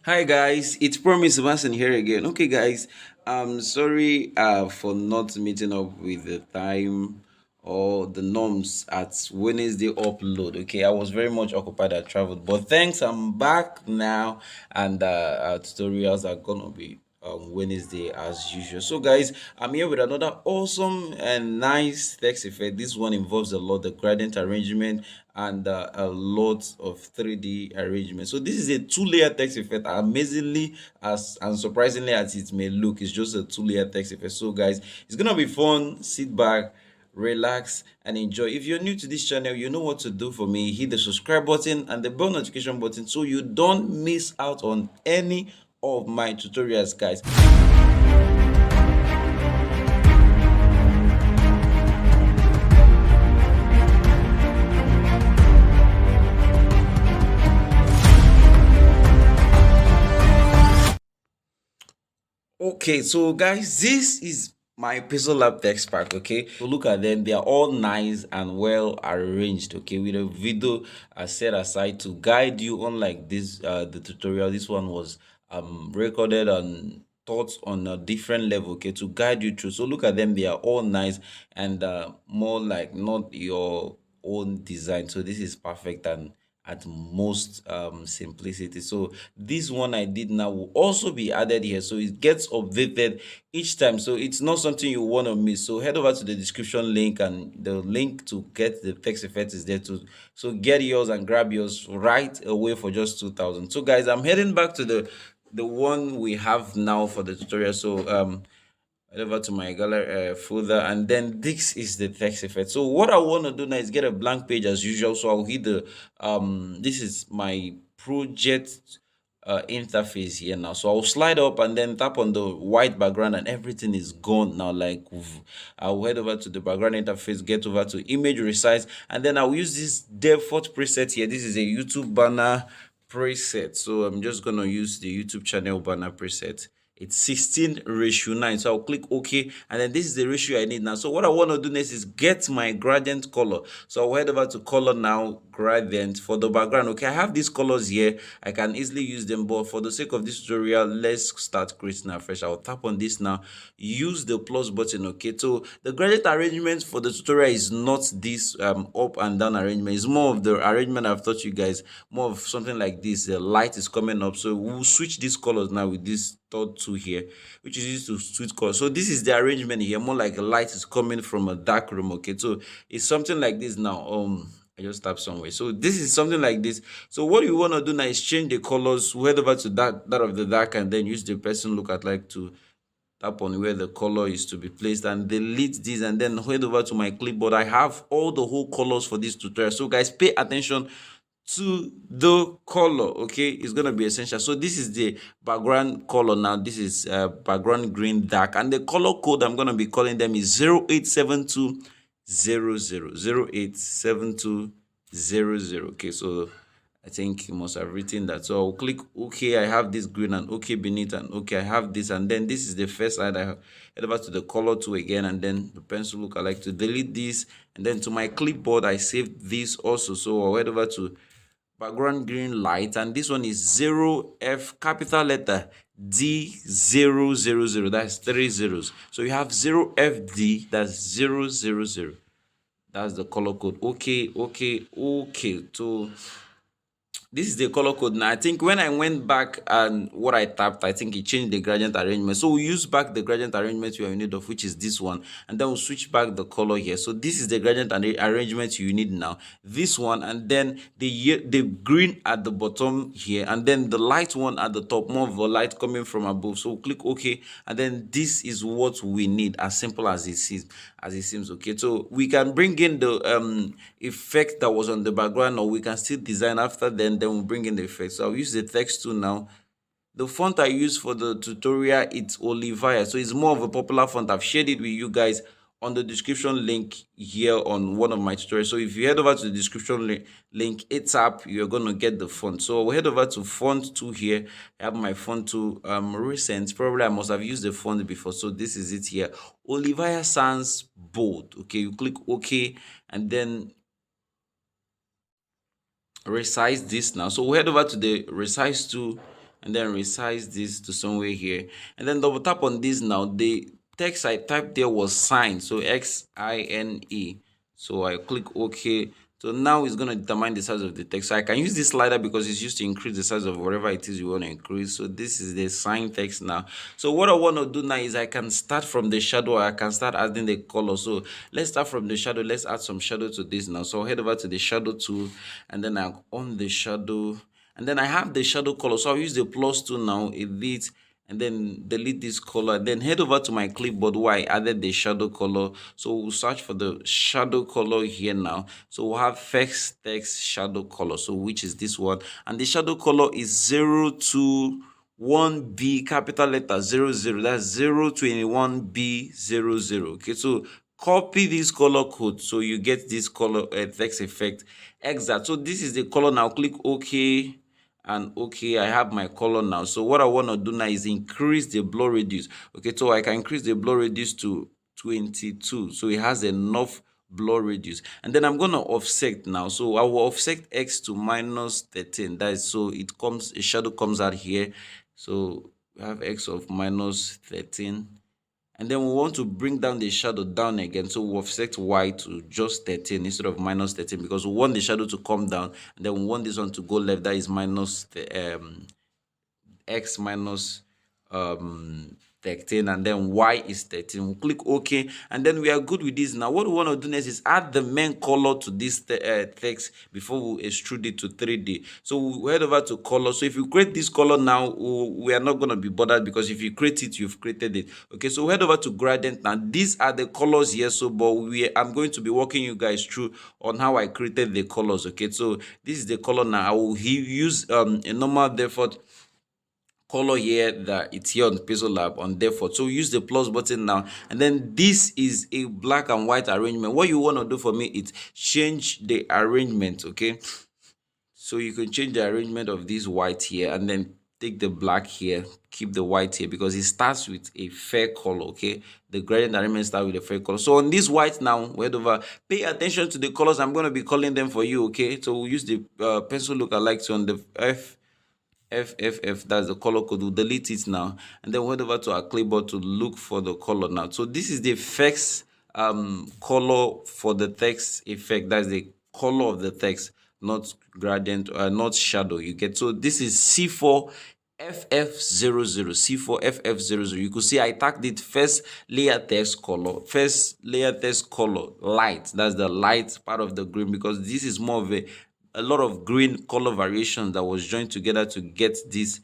Hi guys, it's Promise Sebastian here again. Okay guys, I'm sorry for not meeting up with the time or the norms at Wednesday upload. Okay, I was very much occupied. I traveled, but thanks, I'm back now, and our tutorials are gonna be Wednesday as usual. So guys, I'm here with another awesome and nice text effect. This one involves a lot of gradient arrangement and a lot of 3D arrangement. So this is a two-layer text effect. Amazingly as and surprisingly as it may look, it's just a two-layer text effect. So guys, it's gonna be fun. Sit back, relax, and enjoy. If you're new to this channel, you know what to do for me. Hit the subscribe button and the bell notification button so you don't miss out on any of my tutorials, guys. Okay, so guys, this is my pixellab text pack. Okay, so look at them, they are all nice and well arranged. Okay, with a video set aside to guide you. Unlike this the tutorial, this one was recorded and taught on a different level, okay, to guide you through. So look at them, they are all nice and more like not your own design. So this is perfect and at most simplicity. So this one I did now will also be added here, so it gets updated each time, so it's not something you want to miss. So head over to the description link, and the link to get the text effect is there too. So get yours and grab yours right away for just 2,000. So guys, I'm heading back to the one we have now for the tutorial. So head over to my gallery folder, and then this is the text effect. So what I want to do now is get a blank page as usual. So I'll hit the this is my project interface here now. So I'll slide up and then tap on the white background, and everything is gone now. Like I'll head over to the background interface, get over to image resize, and then I'll use this default preset here. This is a YouTube banner preset, so I'm just gonna use the YouTube channel banner preset. It's 16:9, so I'll click OK, and then this is the ratio I need now. So what I want to do next is get my gradient color. So I'll head over to color now, gradient for the background. Okay, I have these colors here, I can easily use them, but for the sake of this tutorial, let's start creating afresh. I'll tap on this now, use the plus button. Okay, so the gradient arrangement for the tutorial is not this up and down arrangement. It's more of the arrangement I've taught you guys, more of something like this. The light is coming up, so we'll switch these colors now with this third two here, which is used to switch color. So this is the arrangement here, more like a light is coming from a dark room. Okay, so it's something like this now. I just tap somewhere. So this is something like this. So what you want to do now is change the colors, head over to that of the dark, and then use the person look at like to tap on where the color is to be placed and delete this, and then head over to my clipboard. I have all the whole colors for this tutorial, so guys, pay attention to the color. Okay, it's gonna be essential. So this is the background color now. This is background green dark, and the color code I'm gonna be calling them is 087200. Okay, so I think you must have written that. So I'll click OK. I have this green and OK beneath, and OK, I have this, and then this is the first side. I head over to the color tool again, and then the pencil look. I like to delete this, and then to my clipboard I saved this also. So I'll head over to background green light, and this one is 0F capital letter D000. That's 3 zeros. So you have 0FD, that's 000. That's the color code. Okay, okay, okay. So this is the color code now. I think when I went back and what I tapped, I think it changed the gradient arrangement. So we use back the gradient arrangement we are in need of, which is this one, and then we'll switch back the color here. So this is the gradient arrangement you need now, this one, and then the green at the bottom here, and then the light one at the top, more of a light coming from above. So click OK, and then this is what we need, as simple as it seems. Okay, so we can bring in the effect that was on the background, or we can still design after, then we'll bring in the effect. So I'll use the text tool now. The font I use for the tutorial, it's Olivia, so it's more of a popular font. I've shared it with you guys on the description link here on one of my tutorials. So if you head over to the description link, it's up, you're going to get the font. So we'll head over to font tool here. I have my font tool recent. Probably I must have used the font before, so this is it here. Olivia Sans Bold. Okay, you click OK, and then resize this now. So we'll head over to the resize tool, and then resize this to somewhere here, and then double tap on this. Now the text I typed there was sign, so XINE. So I click OK. So now it's going to determine the size of the text. So I can use this slider because it's used to increase the size of whatever it is you want to increase. So this is the sign text now. So what I want to do now is I can start from the shadow, or I can start adding the color. So let's start from the shadow. Let's add some shadow to this now. So I'll head over to the shadow tool, and then I'm on the shadow, and then I have the shadow color. So I'll use the plus tool now, edit, and then delete this color, and then head over to my clipboard where I added the shadow color. So we'll search for the shadow color here now. So we'll have first text shadow color, so which is this one, and the shadow color is 021B, capital letter 00. That's 021B00. Okay, so copy this color code so you get this color text effect exact. So this is the color now. Click OK and OK. I have my color now. So what I want to do now is increase the blur radius. Okay, so I can increase the blur radius to 22, so it has enough blur radius, and then I'm going to offset now. So I will offset X to -13. That is, so it comes, a shadow comes out here. So we have X of -13, and then we want to bring down the shadow down again. So we offset Y to just 13 instead of -13, because we want the shadow to come down, and then we want this one to go left. That is X minus 13, and then Y is 13. We'll click OK, and then we are good with this. Now what we want to do next is add the main color to this text before we extrude it to 3D. So we'll head over to color. So if you create this color now, we are not going to be bothered, because if you create it, you've created it. Okay, so head over to gradient. Now these are the colors here. So but I'm going to be walking you guys through on how I created the colors. Okay, so this is the color now. I will use a normal default color here that it's here on pixellab on default. So use the plus button now, and then this is a black and white arrangement. What you want to do for me is change the arrangement. Okay, so you can change the arrangement of this white here, and then take the black here, keep the white here, because it starts with a fair color. Okay, the gradient arrangement starts with a fair color. So on this white now, head over, pay attention to the colors. I'm going to be calling them for you. Okay, so we'll use the pencil lookalike to on the FFF, that's the color code. We'll delete it now, and then we'll head over to our clipboard to look for the color now. So this is the first color for the text effect. That's the color of the text, not gradient, not shadow. You get, so this is C4 FF00, C4 FF00. You could see I tagged it first layer text color, light. That's the light part of the green, because this is more of a lot of green color variations that was joined together to get this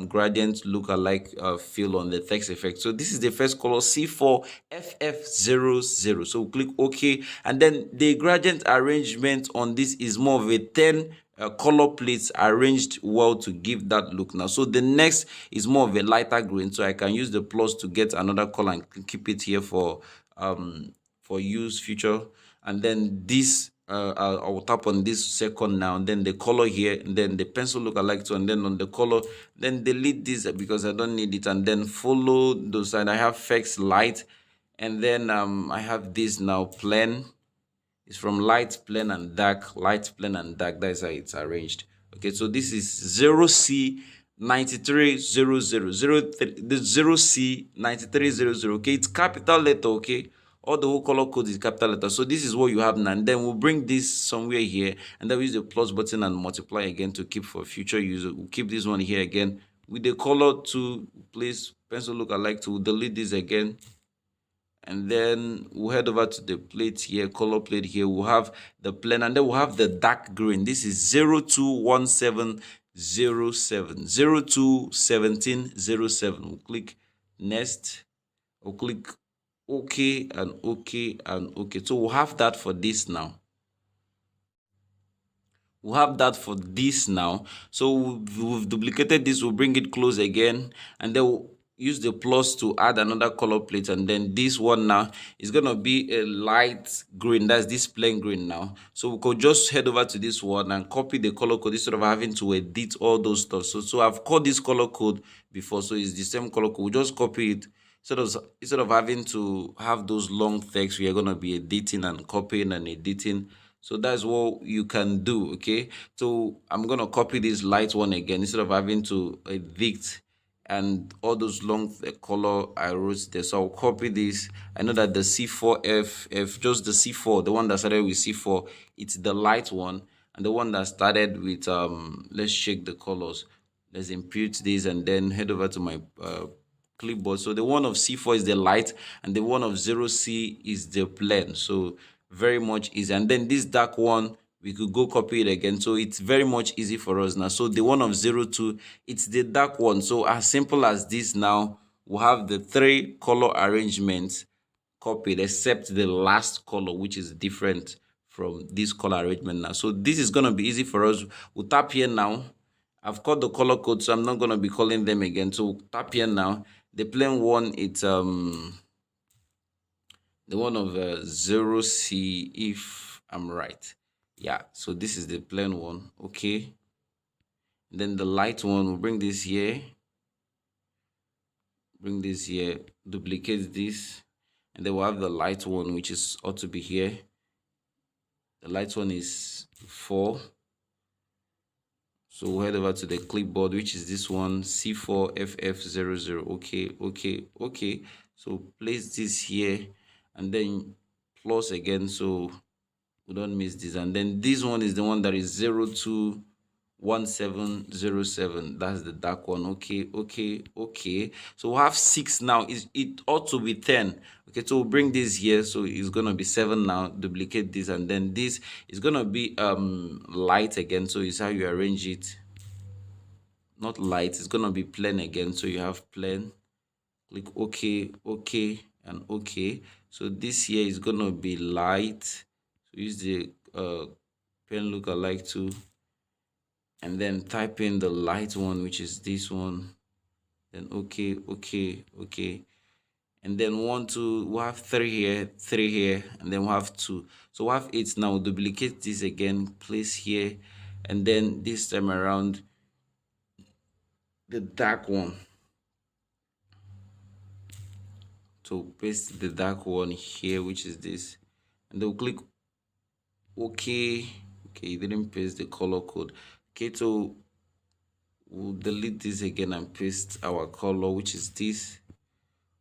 gradient look-alike feel on the text effect. So this is the first color, C4FF00. So we'll click OK, and then the gradient arrangement on this is more of a 10 color plates arranged well to give that look now. So the next is more of a lighter green, so I can use the plus to get another color and keep it here for use future. And then this I will tap on this second now, and then the color here, and then the pencil look-alike to, and then on the color, then delete this because I don't need it, and then follow those. And I have fix light, and then I have this now plain. It's from light, plain, and dark. Light, plain, and dark. That's how it's arranged. Okay, so this is 0C9300, the 0C9300. Okay, it's capital letter. Okay, all the whole color code is capital letter. So this is what you have now, and then we'll bring this somewhere here, and then we use the plus button and multiply again to keep for future use. We'll keep this one here again with the color to place pencil look-alike to delete this again, and then we'll head over to the plate here, color plate here. We'll have the plain, and then we'll have the dark green. This is 021707, 021707. We'll click next. We'll click OK and OK and OK. So we'll have that for this now. We'll have that for this now. So we've duplicated this. We'll bring it close again, and then we'll use the plus to add another color plate, and then this one now is gonna be a light green. That's this plain green now. So we could just head over to this one and copy the color code instead of having to edit all those stuff. So I've called this color code before, so it's the same color code. We'll just copy it instead of having to have those long text we are gonna be editing and copying and editing. So that's what you can do. Okay, so I'm gonna copy this light one again instead of having to edit and all those long color I wrote there. So I'll copy this. I know that the C4F, just the C4, the one that started with C4, it's the light one, and the one that started with let's check the colors. Let's impute this and then head over to my clipboard. So the one of C4 is the light, and the one of 0C is the blend. So very much easy. And then this dark one, we could go copy it again. So it's very much easy for us now. So the one of 02, it's the dark one. So as simple as this now, we'll have the 3 color arrangements copied except the last color, which is different from this color arrangement now. So this is going to be easy for us. We'll tap here now. I've got the color code, so I'm not going to be calling them again. So tap here now. The plain one, it's the one of 0C, if I'm right. Yeah, so this is the plain one. Okay, then the light one, we'll bring this here, duplicate this, and then we'll have the light one, which is ought to be here. The light one is 4. So we'll head over to the clipboard, which is this one, C4FF00. Okay. So place this here and then plus again, so we don't miss this. And then this one is the one that is 021707. That's the dark one. Okay. So we'll have 6 now. It ought to be 10. Okay, so we'll bring this here, so it's gonna be 7 now. Duplicate this, and then this is gonna be light again. So it's how you arrange it. Not light, it's gonna be plain again. So you have plain. Click OK, and OK. So this here is gonna be light. So use the pen lookalike tool, and then type in the light one, which is this one. Then OK, and then 1, 2, we'll have 3 here, and then we'll have 2. So we'll have 8 now. Duplicate this again, place here, and then this time around the dark one. So paste the dark one here, which is this, and then we'll click OK. You didn't paste the color code. Okay, so we'll delete this again and paste our color, which is this.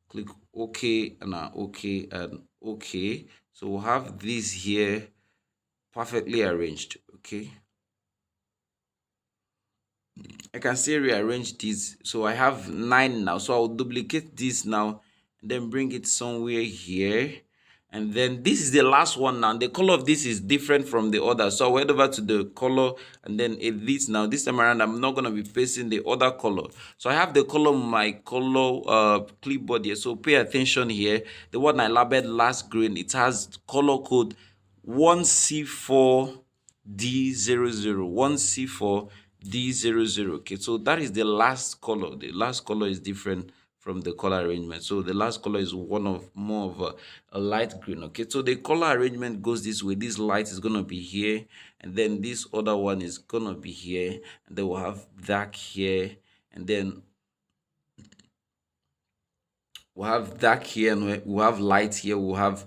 Click OK and OK and OK. So we'll have this here perfectly arranged. Okay, I can still rearrange this. So I have 9 now. So I'll duplicate this now and then bring it somewhere here. And then this is the last one now. The color of this is different from the other. So I'll head over to the color and then edit now. This time around, I'm not going to be pasting the other color. So I have the color, my color clipboard here. So pay attention here. The one I labeled last green, it has color code 1C4D00. 1C4D00. Okay, so that is the last color. The last color is different from the color arrangement. So the last color is one of more of a light green. Okay, so the color arrangement goes this way. This light is gonna be here, and then this other one is gonna be here, and then we'll have dark here, and then we'll have dark here, and we'll have light here. We'll have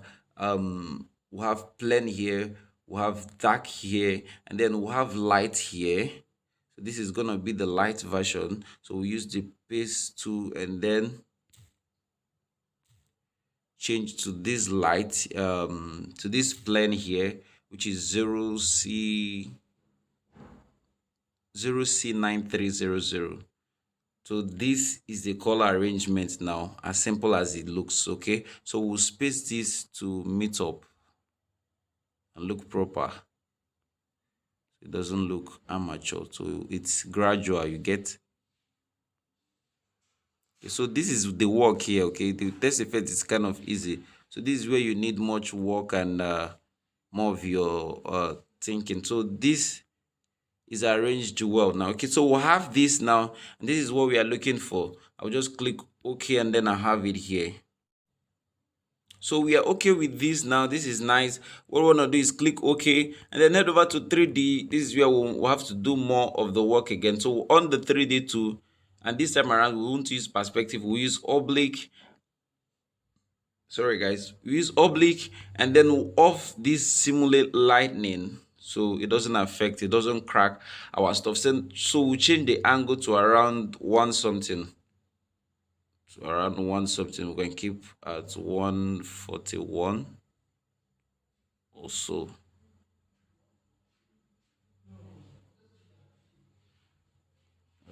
plain here, we'll have dark here, and then we'll have light here. So this is gonna be the light version. So we use the paste tool and then change to this light, to this plane here, which is 0C9300. So this is the color arrangement now, as simple as it looks. Okay, so we'll space this to meet up and look proper. It doesn't look amateur, so it's gradual, you get. So this is the work here. Okay, the test effect is kind of easy. So this is where you need much work and more of your thinking. So this is arranged well now. Okay, so we'll have this now, and this is what we are looking for. I'll just click OK, and then I have it here. So we are okay with this now. This is nice. What we want to do is click OK, and then head over to 3D. This is where we'll have to do more of the work again. So on the 3D tool, and this time around we won't use perspective, we'll use oblique, sorry guys, we use oblique, and then we'll off this simulate lightning so it doesn't affect, it doesn't crack our stuff. So we change the angle to around one something, so around one something. We can keep at 141 also,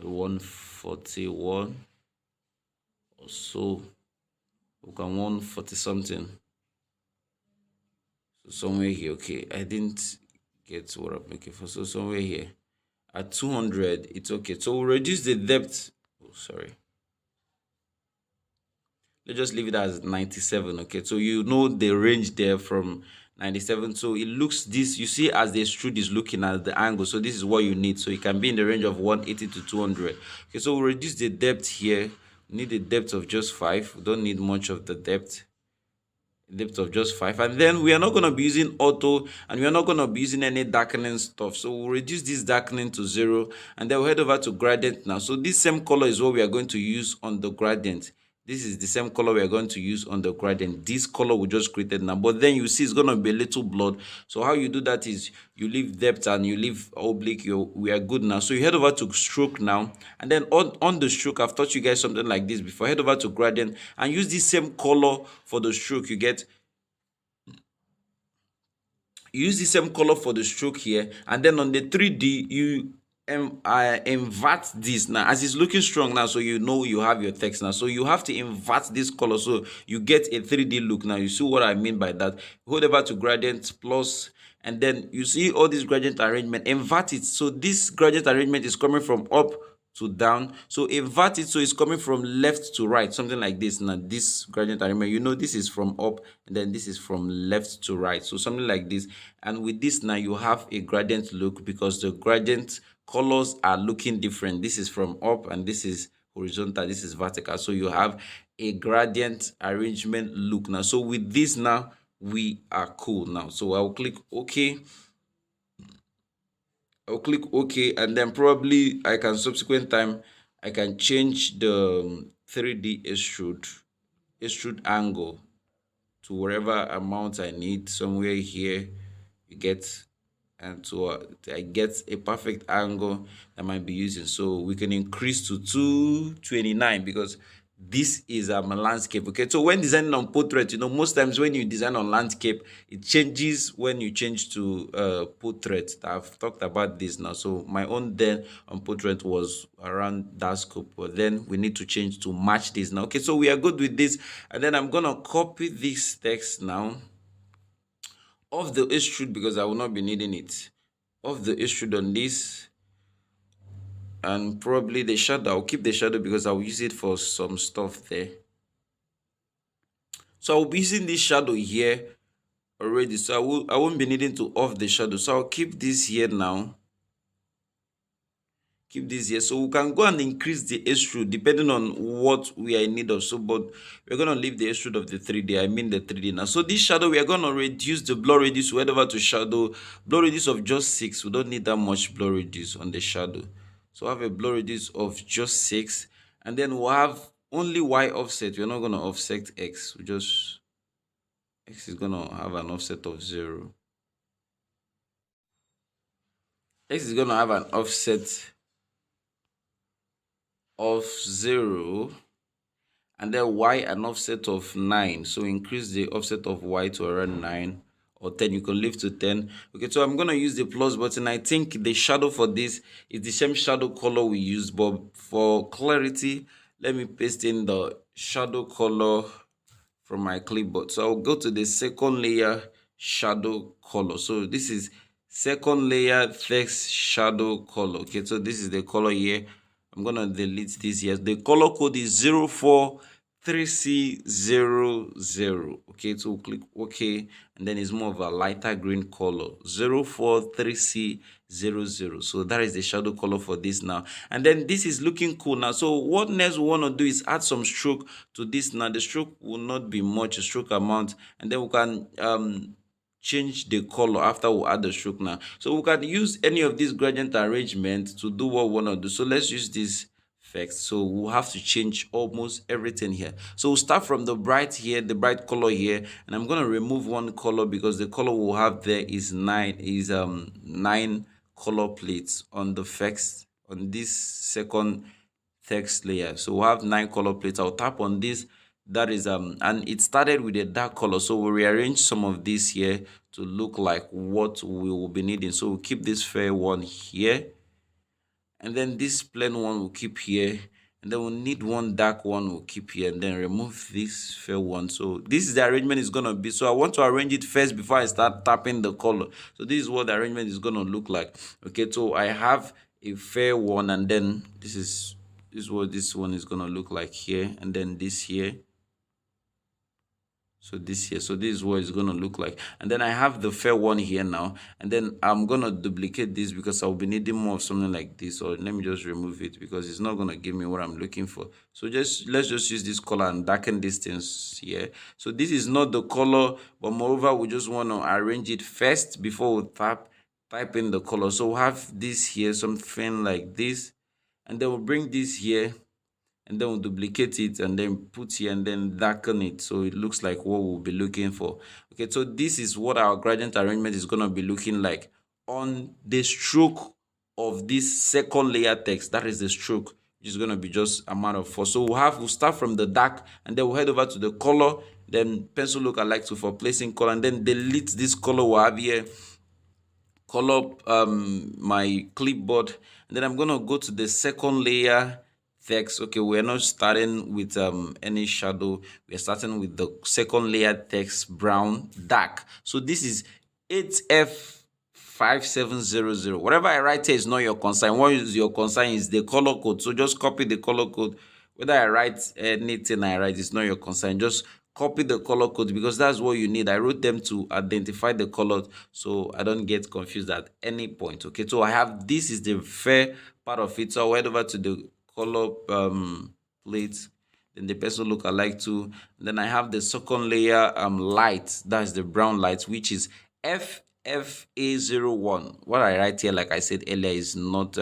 141 also. We can 140 something, so somewhere here. Okay, I didn't get what I'm looking for, so somewhere here at 200 it's okay. So we'll reduce the depth. Oh, sorry, let's just leave it as 97. Okay, so you know the range there from 97. So it looks, this you see as the extrude is looking at the angle, so this is what you need. So it can be in the range of 180 to 200. Okay, so we'll reduce the depth here. We need a depth of just 5. We don't need much of the depth of just 5. And then we are not going to be using auto, and we are not going to be using any darkening stuff, so we'll reduce this darkening to 0, and then we'll head over to gradient now. So this same color is what we are going to use on the gradient. This is the same color we are going to use on the gradient. This color we just created now, but then you see it's going to be a little blurred. So how you do that is you leave depth and you leave oblique. We are good now. So you head over to stroke now, and then on the stroke, I've taught you guys something like this before. Head over to gradient and use this same color for the stroke. You get, use the same color for the stroke here, and then on the 3D you invert this now as it's looking strong now, so you know you have your text now. So you have to invert this color so you get a 3D look. Now you see what I mean by that. Hold over to gradient plus, and then you see all this gradient arrangement, invert it. So this gradient arrangement is coming from up to down, so invert it so it's coming from left to right, something like this. Now this gradient arrangement, you know, this is from up and then this is from left to right, so something like this. And with this now you have a gradient look because the gradient colors are looking different. This is from up and this is horizontal, this is vertical, so you have a gradient arrangement look now. So with this now we are cool now. So I'll click OK. I'll click OK, and then probably I can subsequent time I can change the 3D extrude angle to whatever amount I need, somewhere here you get, and to I get a perfect angle that I might be using. So we can increase to 229 because this is a landscape. Okay, so when designing on portrait, you know, most times when you design on landscape, it changes when you change to portrait. I've talked about this now. So my own then on portrait was around that scope, but then we need to change to match this now. Okay, so we are good with this, and then I'm gonna copy this text now off the extrude because I will not be needing it. Off the extrude on this, and probably the shadow, I'll keep the shadow because I'll use it for some stuff there. So I'll be using this shadow here already, so I won't be needing to off the shadow. So I'll keep this here now. Keep this here, so we can go and increase the extrude depending on what we are in need of. So but we're going to leave the extrude of the 3D, I mean the 3D now. So this shadow, we are going to reduce the blur radius. We head over to shadow, blur radius of just 6. We don't need that much blur radius on the shadow, so I have a blur radius of just 6, and then we'll have only Y offset. We're not going to offset X. We just, X is going to have an offset of 0. X is going to have an offset of 0, and then Y an offset of 9. So increase the offset of Y to around 9 or 10. You can leave to 10. Okay, so I'm going to use the plus button. I think the shadow for this is the same shadow color we used, but for clarity, let me paste in the shadow color from my clipboard. So I'll go to the second layer shadow color. So this is second layer text shadow color. Okay, so this is the color here. I'm gonna delete this here. The color code is 043000. Okay, so we'll click OK, and then it's more of a lighter green color, 043000. So that is the shadow color for this now, and then this is looking cool now. So what next we want to do is add some stroke to this now. The stroke will not be much, a stroke amount, and then we can change the color after we add the stroke now. So we can use any of these gradient arrangement to do what we want to do. So let's use this effects. So we'll have to change almost everything here. So we'll start from the bright here, the bright color here, and I'm gonna remove one color because the color we'll have there is nine color plates on the first, on this second text layer. So we'll have 9 color plates. I'll tap on this. That is and it started with a dark color, so we'll rearrange some of this here to look like what we will be needing. So we'll keep this fair one here, and then this plain one will keep here, and then we'll need one dark one we'll keep here, and then remove this fair one. So this is the arrangement is gonna be. So I want to arrange it first before I start tapping the color. So this is what the arrangement is gonna look like. Okay, so I have a fair one, and then this is what this one is gonna look like here, and then this here. So this here, so this is what it's gonna look like, and then I have the fair one here now, and then I'm gonna duplicate this because I'll be needing more of something like this. Or let me just remove it because it's not gonna give me what I'm looking for. So let's just use this color and darken these things here. So this is not the color, but moreover we just want to arrange it first before we type in the color. So we'll have this here, something like this, and then we'll bring this here, and then we'll duplicate it and then put here and then darken it so it looks like what we'll be looking for. Okay, so this is what our gradient arrangement is going to be looking like on the stroke of this second layer text. That is the stroke, which is going to be just amount of 4. So we'll start from the dark, and then we'll head over to the color, then pencil lookalike to for placing color, and then delete this color we'll have here, color my clipboard, and then I'm going to go to the second layer text. Okay, we're not starting with any shadow, we're starting with the second layer text, brown dark. So this is 8F5700. Whatever I write here is not your concern. What is your concern is the color code. So just copy the color code. Whether I write anything I write, it's not your concern. Just copy the color code because that's what you need. I wrote them to identify the color so I don't get confused at any point. Okay, so I have, this is the fair part of it. So I'll head over to the color plate, then the pencil lookalike too, and then I have the second layer light, that's the brown light, which is FFA01. What I write here, like I said earlier, is not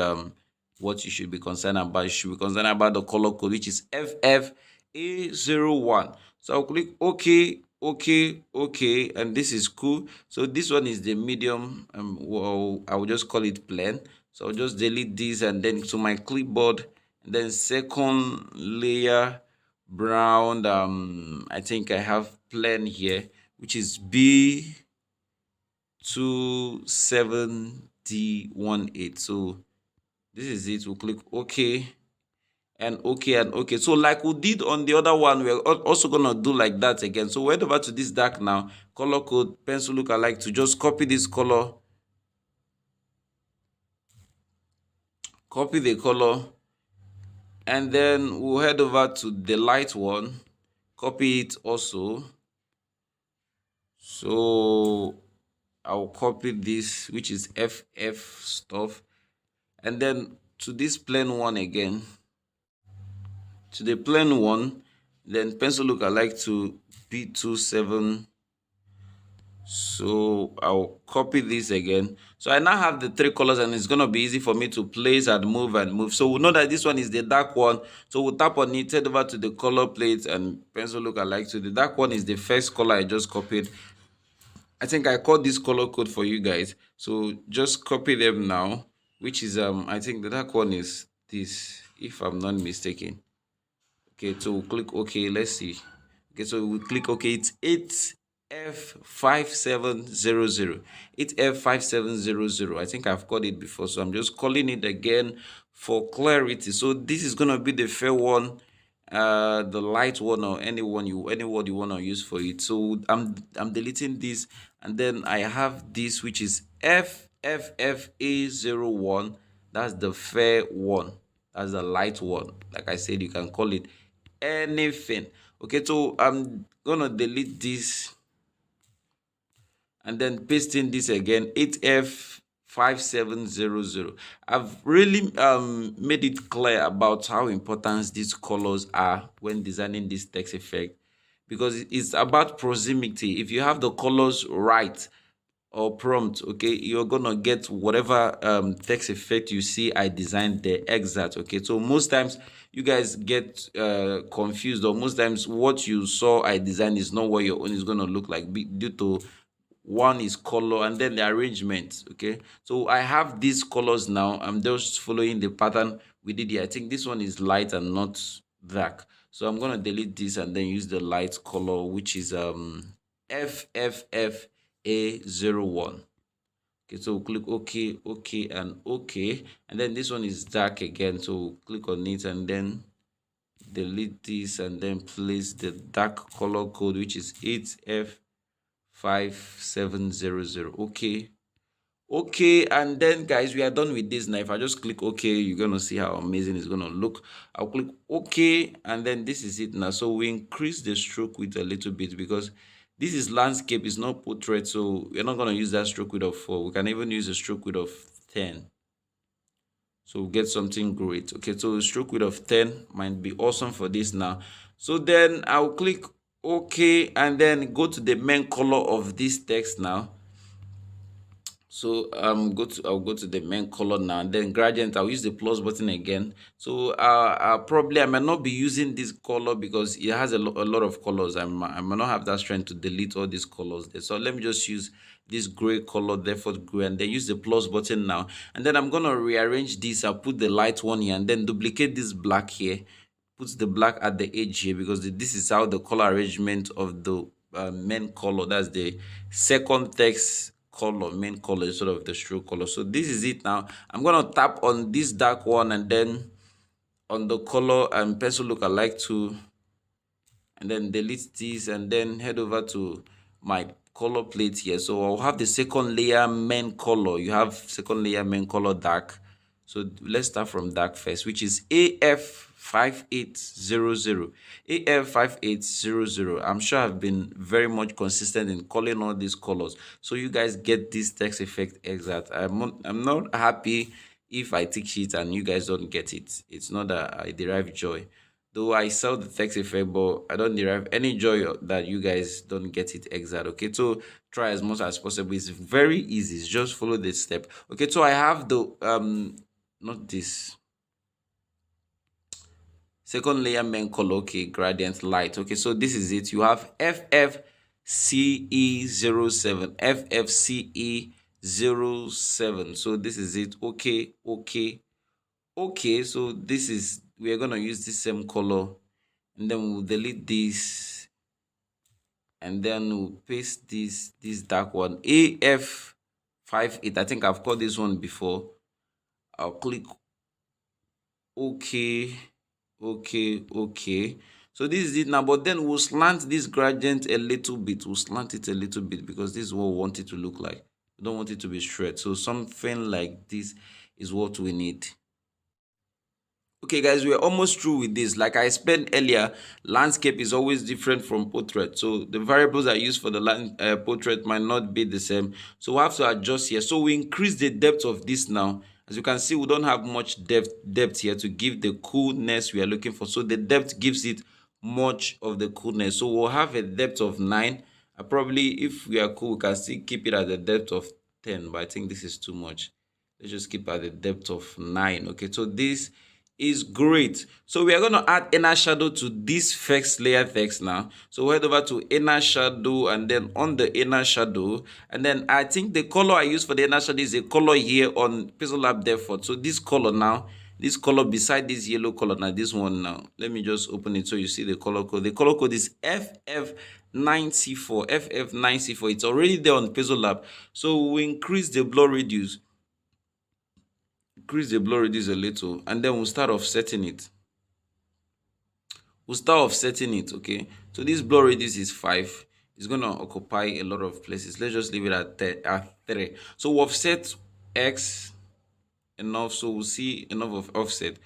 what you should be concerned about. You should be concerned about the color code, which is FFA01. So I'll click OK, OK, and this is cool. So this one is the medium. Well, I will just call it plain. So I'll just delete this and then to my clipboard, and then second layer brown. I think I have plain here, which is B27D18. So this is it. We'll click OK and OK and OK. So like we did on the other one, we're also gonna do like that again. So we're over to this dark now, color code, pencil lookalike to just copy this color, copy the color, and then we'll head over to the light one, copy it also. So I'll copy this, which is FF stuff, and then to this plain one again, to the plain one, then pencil lookalike to B27. So I'll copy this again. So I now have the 3 colors, and it's gonna be easy for me to place and move. So we know that this one is the dark one. So we'll tap on it, head over to the color plate and pencil lookalike. So the dark one is the first color I just copied. I think I called this color code for you guys. So just copy them now, which is I think the dark one is this, if I'm not mistaken. Okay, so we'll click OK. Let's see. Okay, so we click OK. It's 8F5700. 8F5700. I think I've called it before, so I'm just calling it again for clarity. So this is gonna be the fair one, the light one, or any word you want to use for it. So I'm deleting this, and then I have this, which is FFFA01. That's the fair one. That's the light one. Like I said, you can call it anything. Okay, so I'm gonna delete this and then paste in this again, 8F5700. I've really made it clear about how important these colors are when designing this text effect, because it's about proximity. If you have the colors right, or prompt, okay, you're gonna get whatever text effect you see I designed there exact. Okay, so most times you guys get confused, or most times what you saw I designed is not what your own is gonna look like, due to one is color and then the arrangement. Okay, so I have these colors now. I'm just following the pattern we did here. I think this one is light and not dark, so I'm gonna delete this and then use the light color, which is FFFA01. Okay, so click OK, OK, and OK, and then this one is dark again, so click on it and then delete this and then place the dark color code, which is 8F5700. Okay, okay, and then guys, we are done with this now. If I just click OK, you're gonna see how amazing it's gonna look. I'll click OK, and then this is it now. So we increase the stroke width a little bit because this is landscape, it's not portrait, so we're not gonna use that stroke width of 4. We can even use a stroke width of 10, so we'll get something great. Okay, so stroke width of 10 might be awesome for this now. So then I'll click OK and then go to the main color of this text now. So I'll go to the main color now, and then gradient, I'll use the plus button again. So probably I might not be using this color because it has a lot of colors. I might not have that strength to delete all these colors there. So let me just use this gray color, therefore gray, and then use the plus button now. And then I'm gonna rearrange this. I'll put the light one here and then duplicate this black here. Put the black at the edge here because this is how the color arrangement of the main color, that's the second text color, main color, sort of the stroke color. So this is it now. I'm gonna tap on this dark one and then on the color and pencil lookalike tool, and then delete this and then head over to my color plate here. So I'll have the second layer main color. You have second layer main color dark. So let's start from dark first, which is AF5800. AF5800. I'm sure I've been very much consistent in calling all these colors, so you guys get this text effect exact. I'm not happy if I teach it and you guys don't get it. It's not that I derive joy, though I sell the text effect, but I don't derive any joy that you guys don't get it exact. Okay, so try as much as possible. It's very easy. Just follow this step. Okay, so I have the not this second layer main color. Okay, gradient light. Okay, so this is it. You have FFCE07, FFCE07. So this is it. Okay, okay, okay. So this is, we are gonna use the same color, and then we'll delete this and then we'll paste this dark one, AF58. I think I've called this one before. I'll click OK, OK, OK. So this is it now, but then we'll slant this gradient a little bit. We'll slant it a little bit because this is what we want it to look like. We don't want it to be straight, so something like this is what we need. Okay guys, we're almost through with this. Like I explained earlier, landscape is always different from portrait, so the variables I use for the portrait might not be the same, so we have to adjust here. So we increase the depth of this now. As you can see, we don't have much depth here to give the coolness we are looking for, so the depth gives it much of the coolness. So we'll have a depth of 9. Probably if we are cool, we can still keep it at the depth of 10, but I think this is too much. Let's just keep at the depth of 9. Okay, so this is great. So we are going to add inner shadow to this first layer text now. So head over to inner shadow and then on the inner shadow, and then I think the color I use for the inner shadow is a color here on pixellab default. So this color now, this color beside this yellow color, now this one now, let me just open it so you see the color code. The color code is FF94. FF94. It's already there on pixellab. So we increase the blur radius. Increase the blur radius a little, and then we'll start offsetting it. Okay, so this blur radius is 5. It's gonna occupy a lot of places. Let's just leave it at 3. So we'll offset X enough, so we'll see enough of offset.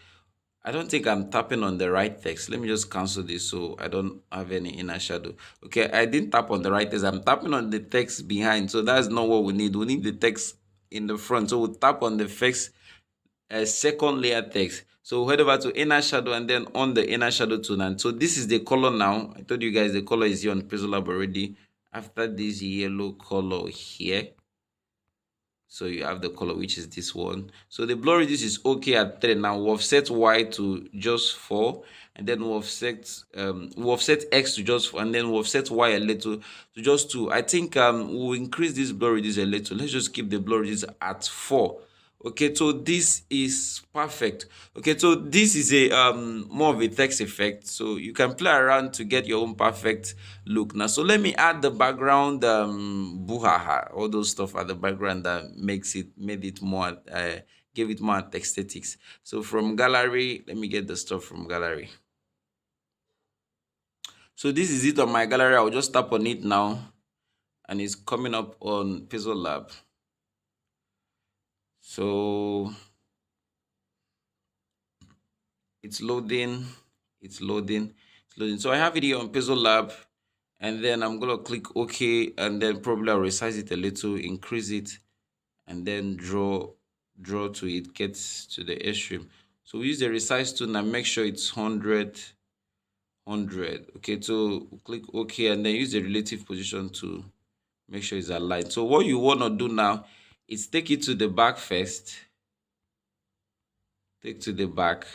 I don't think I'm tapping on the right text. Let me just cancel this so I don't have any inner shadow. Okay, I didn't tap on the right text. I'm tapping on the text behind, so that's not what we need. We need the text in the front, so we'll tap on the first second layer text. So head over to inner shadow and then on the inner shadow tool. And so this is the color now. I told you guys the color is here on pixellab already. After this yellow color here, So you have the color, which is this one. So the blur reduce is okay at 3. Now we'll offset Y to just 4, and then we'll offset X to just 4, and then we'll offset Y a little to just 2. I think we'll increase this blur reduce a little. Let's just keep the blur reduce at 4. Okay, so this is perfect. Okay, so this is a more of a text effect, so you can play around to get your own perfect look. Now, so let me add the background buhaha, all those stuff at the background that made it more gave it more aesthetics. So from gallery, let me get the stuff from gallery. So this is it on my gallery. I'll just tap on it now, and it's coming up on pixellab. So it's loading, it's loading, it's loading. So I have it here on pixellab, and then I'm gonna click OK, and then probably I'll resize it a little, increase it, and then draw to it gets to the extreme. So we use the resize tool and make sure it's 100. Okay, so click OK, and then use the relative position to make sure it's aligned. So what you want to do now is take it to the back first. Take to the back.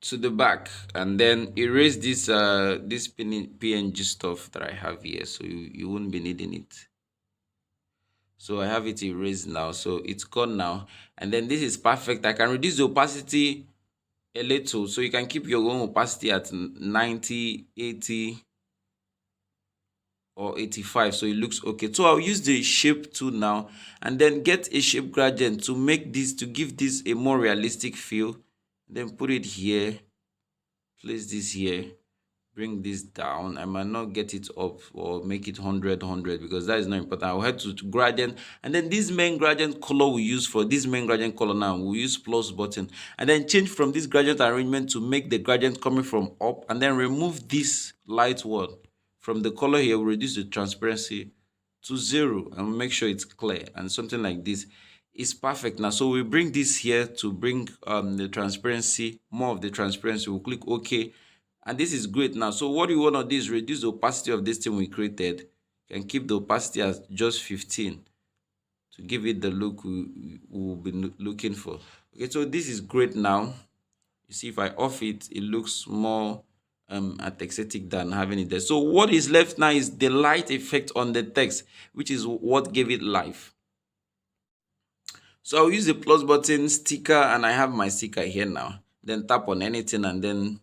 To the back, and then erase this this PNG stuff that I have here, so you won't be needing it. So I have it erased now, so it's gone now. And then this is perfect. I can reduce the opacity a little, so you can keep your own opacity at 90, 80, or 85, so it looks okay. So I'll use the shape tool now, and then get a shape gradient to make this, to give this a more realistic feel. Then put it here, place this here, bring this down. I might not get it up or make it 100 because that is not important. I'll head to gradient, and then this main gradient color we use for this main gradient color now, we'll use plus button, and then change from this gradient arrangement to make the gradient coming from up, and then remove this light one from the color here. We'll reduce the transparency to 0 and make sure it's clear, and something like this is perfect now. So we bring this here to bring the transparency, more of the transparency. We'll click OK, and this is great now. So what you want to do is reduce the opacity of this thing we created. You can keep the opacity as just 15 to give it the look we will be looking for. Okay, so this is great now. You see, if I off it, it looks more aesthetic than having it there. So what is left now is the light effect on the text, which is what gave it life. So I'll use the plus button, sticker, and I have my sticker here now. Then tap on anything, and then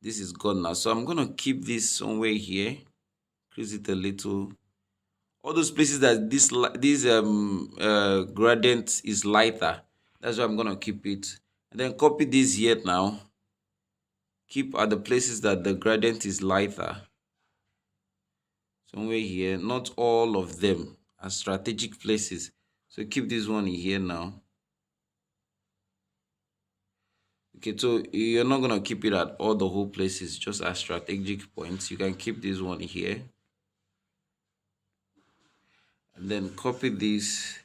this is gone now. So I'm going to keep this somewhere here, increase it a little. All those places that this gradient is lighter, that's why I'm going to keep it. And then copy this here now. Keep at the places that the gradient is lighter. Somewhere here, not all of them are strategic places. So keep this one here now. Okay, so you're not going to keep it at all the whole places, just at strategic points. You can keep this one here. And then copy this.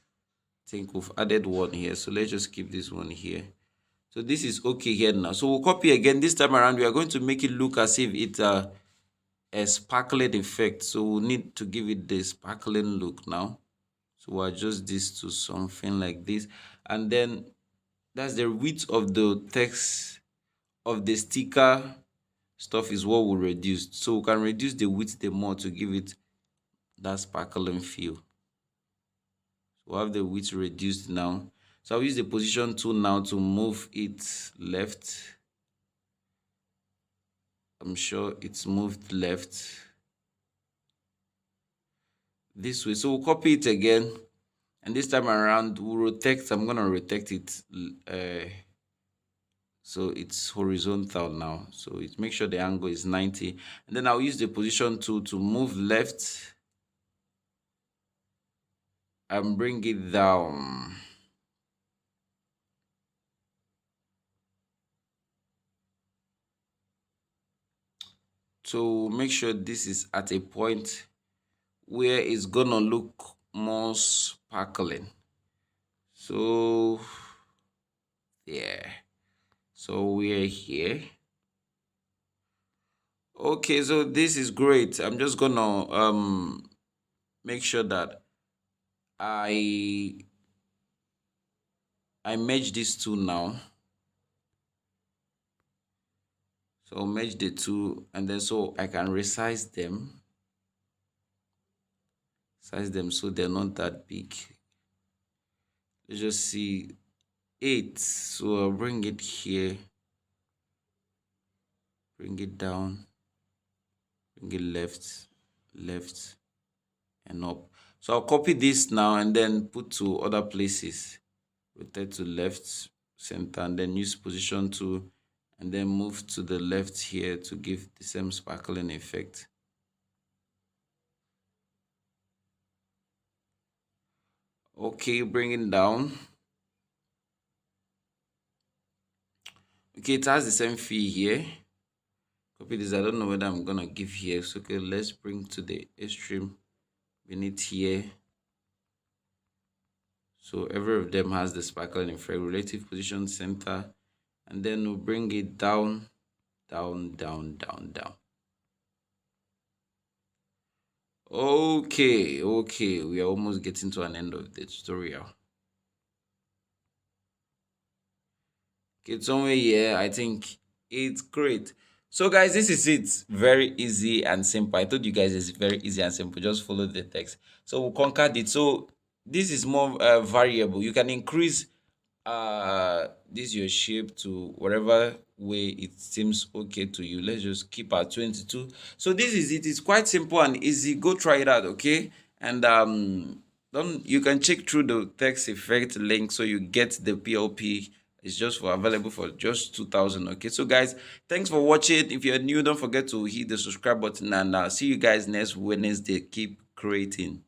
I think we've added one here. So let's just keep this one here. So this is okay here now. So we'll copy again. This time around, we are going to make it look as if it's a sparkling effect. So we'll need to give it the sparkling look now. So we'll adjust this to something like this. And then that's the width of the text of the sticker stuff is what we'll reduce. So we can reduce the width the more to give it that sparkling feel. So we'll have the width reduced now. So I'll use the position tool now to move it left. I'm sure it's moved left this way. So we'll copy it again, and this time around we'll rotate. I'm gonna rotate it so it's horizontal now. So it make sure the angle is 90, and then I'll use the position tool to move left and bring it down. So make sure this is at a point where it's gonna look more sparkling. So yeah, so we're here. Okay, so this is great. I'm just gonna make sure that I I merge these two now. So merge the two, and then so I can resize them. Size them so they're not that big. Let's just see 8. So I'll bring it here, bring it down, bring it left, left, and up. So I'll copy this now and then put to other places. Rotate to left, center, and then use position tool, and then move to the left here to give the same sparkling effect. Okay, bring it down. Okay, it has the same fee here. Copy this. I don't know whether I'm gonna give here. So okay, let's bring to the extreme beneath here. So every of them has the sparkling effect, relative position, center, and then we'll bring it down, down, down, down, down. Okay, we are almost getting to an end of the tutorial. Okay, somewhere here, I think it's great. So guys, this is it. Very easy and simple. I told you guys it's very easy and simple. Just follow the text. So we'll conquer it. So this is more variable. You can increase this your shape to whatever way it seems okay to you. Let's just keep at 22. So this is it. It's quite simple and easy. Go try it out, okay? And don't you can check through the text effect link so you get the PLP. It's just for available for just 2000. Okay, so guys, thanks for watching. If you're new, don't forget to hit the subscribe button, and see you guys next Wednesday. Keep creating.